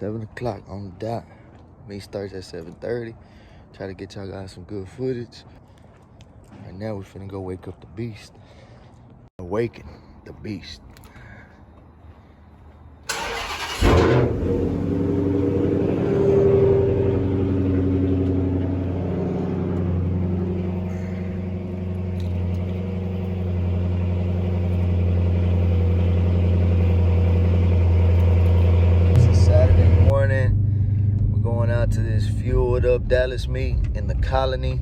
7 o'clock on the dot. Meet starts at 7:30. Try to get y'all guys some good footage. Right now we finna go wake up the beast. Awaken the beast. To this fueled up Dallas meet in the colony.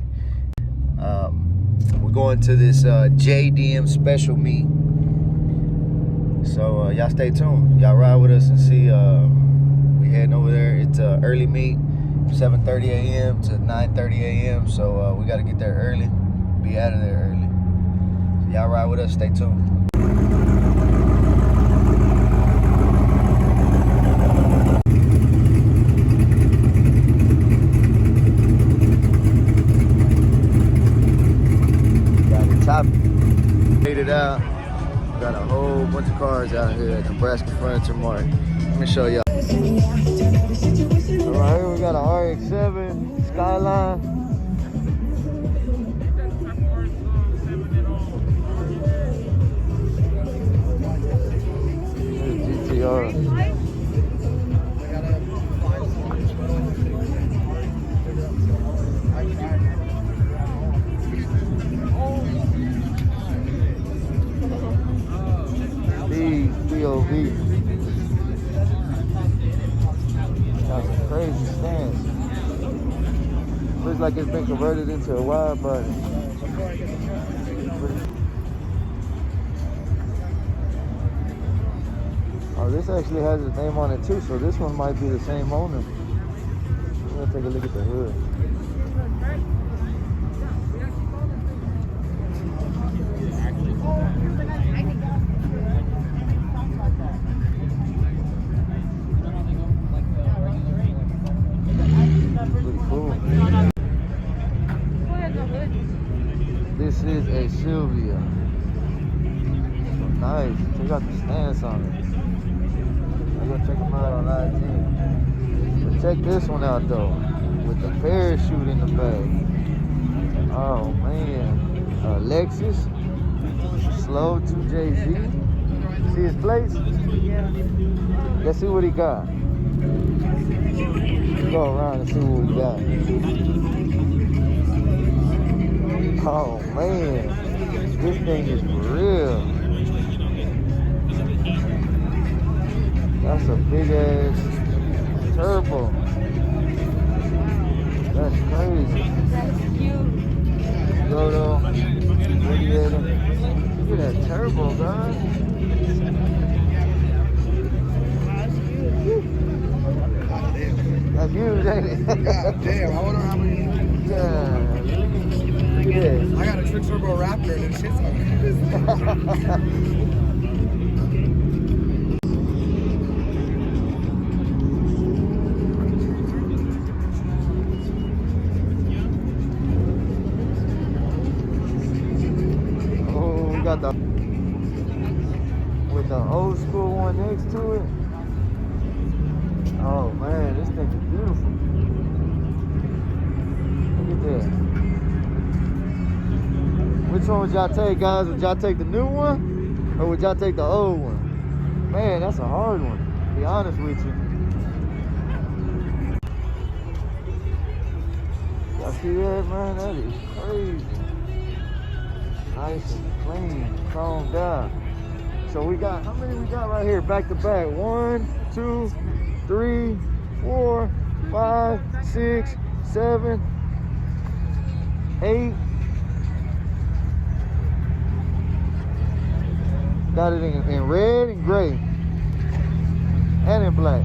We're going to this JDM special meet. So y'all stay tuned. Y'all ride with us and see. We heading over there. It's an early meet, 7:30 a.m. to 9:30 a.m. So we got to get there early. Be out of there early. So y'all ride with us. Stay tuned. Made it out. Got a whole bunch of cars out here at Nebraska Furniture Mart. Let me show y'all. All right, here we got a RX-7 Skyline. Here's GTR. POV. Got some crazy stands. Looks like it's been converted into a wide body. Oh, this actually has his name on it too, so this one might be the same owner. We're gonna take a look at the hood. This is a Sylvia. So nice. Check out the stance on it. I'm gonna check them out on IG. But check this one out though, with the parachute in the back. Oh man. Lexus. Slow 2JZ. See his plates? Let's see what he got. Let's go around and see what we got. Oh man, this thing is real. That's a big ass turbo. That's crazy. That's cute. Roto, radiator. Look at that turbo, guys. That's huge, ain't it? God damn, I wonder how many. Yeah. Look at this. I got a Trick Turbo Raptor and it shit's Oh, we got the with the old school one next to it. Oh man, this thing is beautiful. Look at that. Which one would y'all take, guys? Would y'all take the new one or would y'all take the old one? Man, that's a hard one, to be honest with you. Y'all see that, man? That is crazy. Nice and clean, chromed out. So we got, how many we got right here, back to back? 1, 2, 3, 4, 5, 6, 7, 8. Got it in red and gray and in black.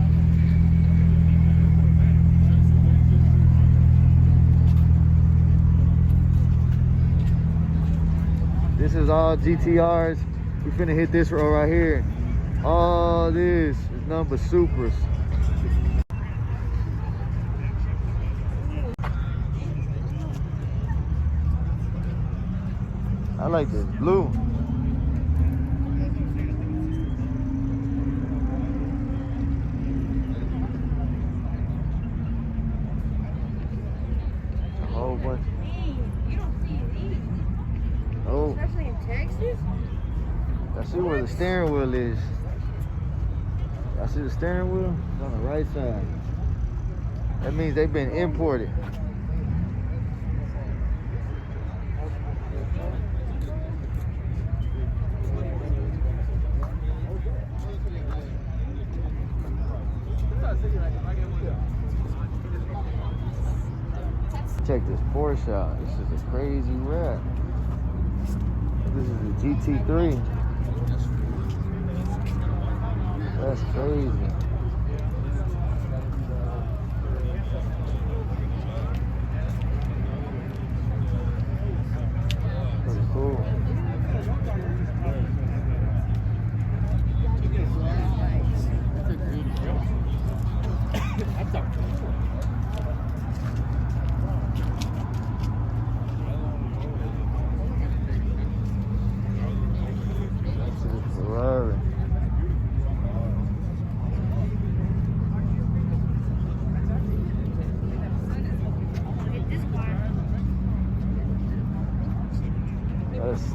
This is all GTRs. We finna hit this row right here. All this is number Supras. I like this blue. fix this? I see where the steering wheel is. I see the steering wheel? It's on the right side. That means they've been imported. Check this Porsche out. This is a crazy wrap. This is a GT3. That's crazy. Pretty cool.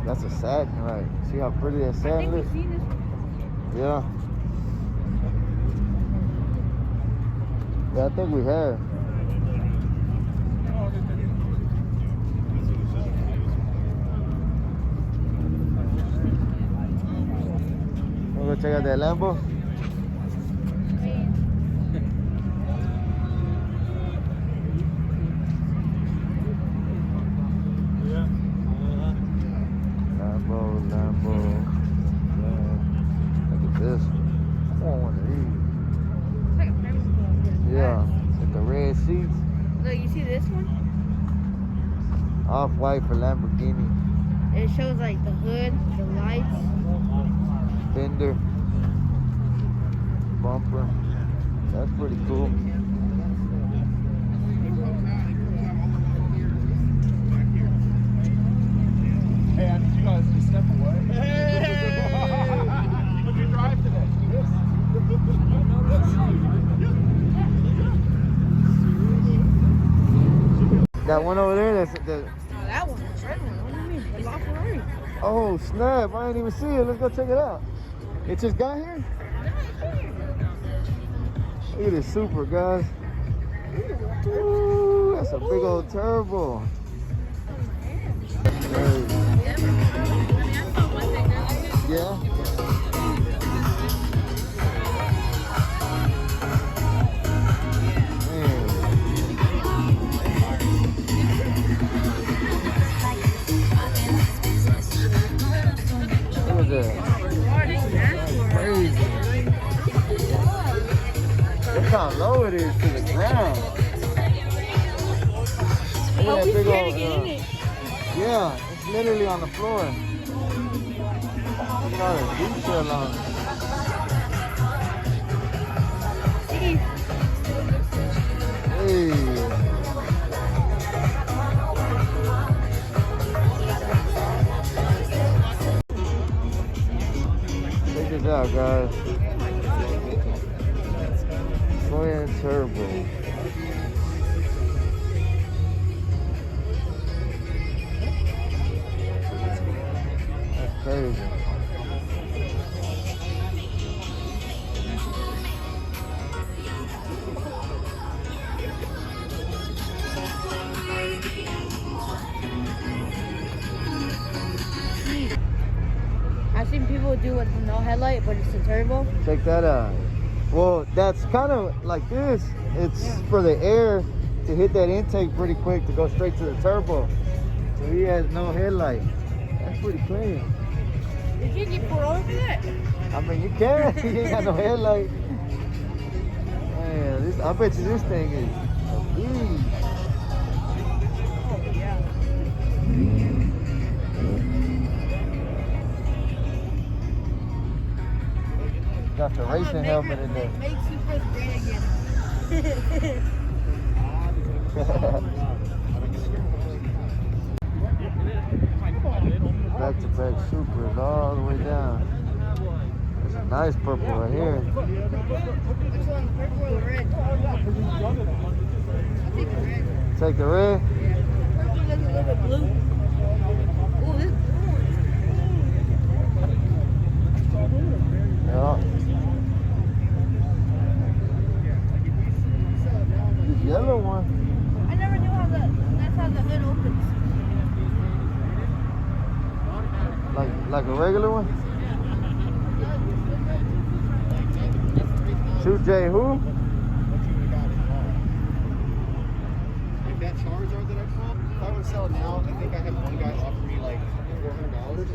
That's a satin, right? See how pretty that satin is? Yeah. Yeah, I think we have. Wanna go check out that Lambo? Lambo. Look at this. I want one of these. Yeah, with the red seats. Look, you see this one? Off-white for Lamborghini. It shows like the hood, the lights. Fender. Bumper. That's pretty cool. Hey, I need you guys to step away. What'd you drive today? That one over there, that's the... No, that one. The red one. What do you mean? The LaFerrari. Oh, snap. I didn't even see it. Let's go check it out. It just got here? Look at this Super, guys. Ooh, that's a big old turbo. Yeah. Look at that. Crazy. Look how low it is to the ground. Look at that big old, yeah, it's literally on the floor. Look at all the detail on it. Hey. Check this out, guys. Twin turbo. That's crazy. I've seen people do with no headlight, but it's a turbo. Check that out. Well, that's kind of like this. It's for the air to hit that intake pretty quick to go straight to the turbo. So he has no headlight. That's pretty clean. You can't get pulled over for that. I mean, you can. He ain't got no headlight. Man, I bet you this thing is a beast. Oh, yeah. Got the racing helmet in there. Makes you press green again. Back-to-back Supers all the way down. It's a nice purple right here. Which one, the purple or the red? I'll take the red. Take the red? Yeah. Purple looks a little bit blue. Oh, this blue. Like a regular one? 2J who? Like that Charizard that I caught, if I would sell it now, I think I have one guy offer me like $400.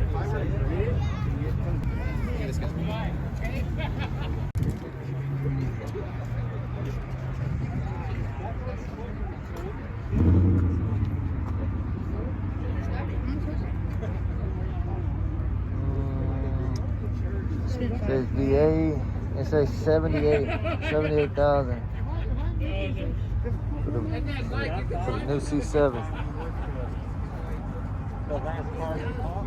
If I were to trade it, yeah, this guy's me. Says VA. It says 78,000 for the new C7. The last car you bought?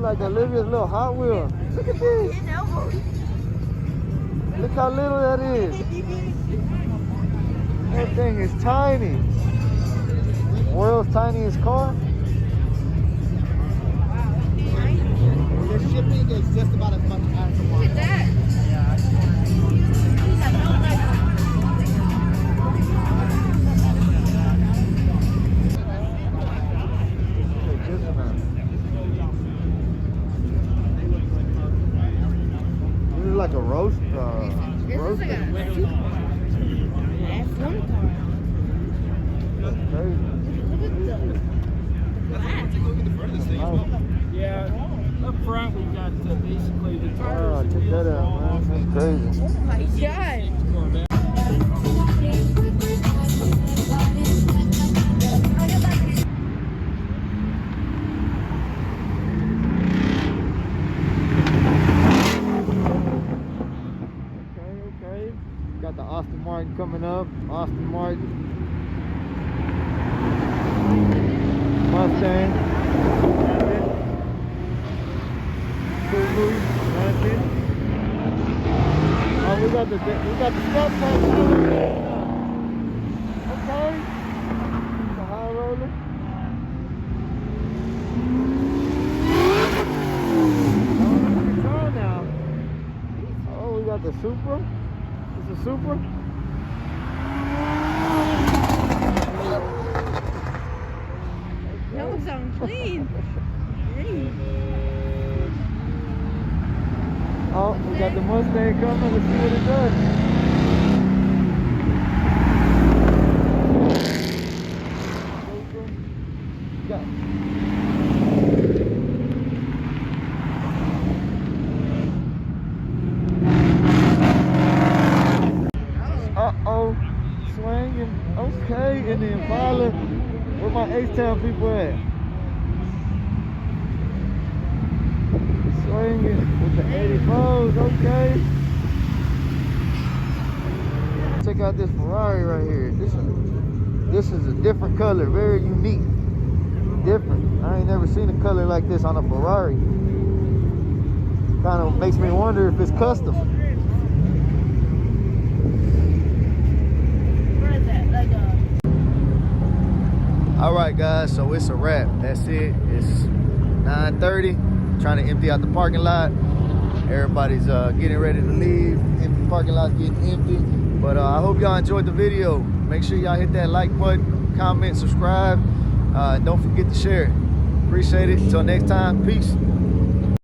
Like Olivia's little Hot Wheel. Look at this. Look how little that is. That thing is tiny. World's tiniest car. The shipping is just about as much as the one. Look at that. Like a roast, This roast. is like a F1 car. That's crazy. Look at the glass. Take a look at the front of this thing as well. Yeah, up front we got basically the Oh, tires. check that out, man. That's crazy. Oh my god. Got the Aston Martin coming up. Aston Martin. Mustang. Subaru. Oh, we got the step tank. Okay. The high roller. Oh, now. Oh, we got the Supra. The Supra. That was on clean. Oh, we got the Mustang coming. Let's see what it does. Got Uh-oh, swinging. Okay, and the Impala. Where my H-Town people at? Swinging with the 84s, okay. Check out this Ferrari right here. This is a different color, very unique. Different. I ain't never seen a color like this on a Ferrari. Kind of makes me wonder if it's custom. All right, guys, so it's a wrap. That's it. It's 9:30. Trying to empty out the parking lot. Everybody's getting ready to leave. Empty parking lot's getting empty. But I hope y'all enjoyed the video. Make sure y'all hit that like button, comment, subscribe. Don't forget to share it. Appreciate it. Until next time, peace.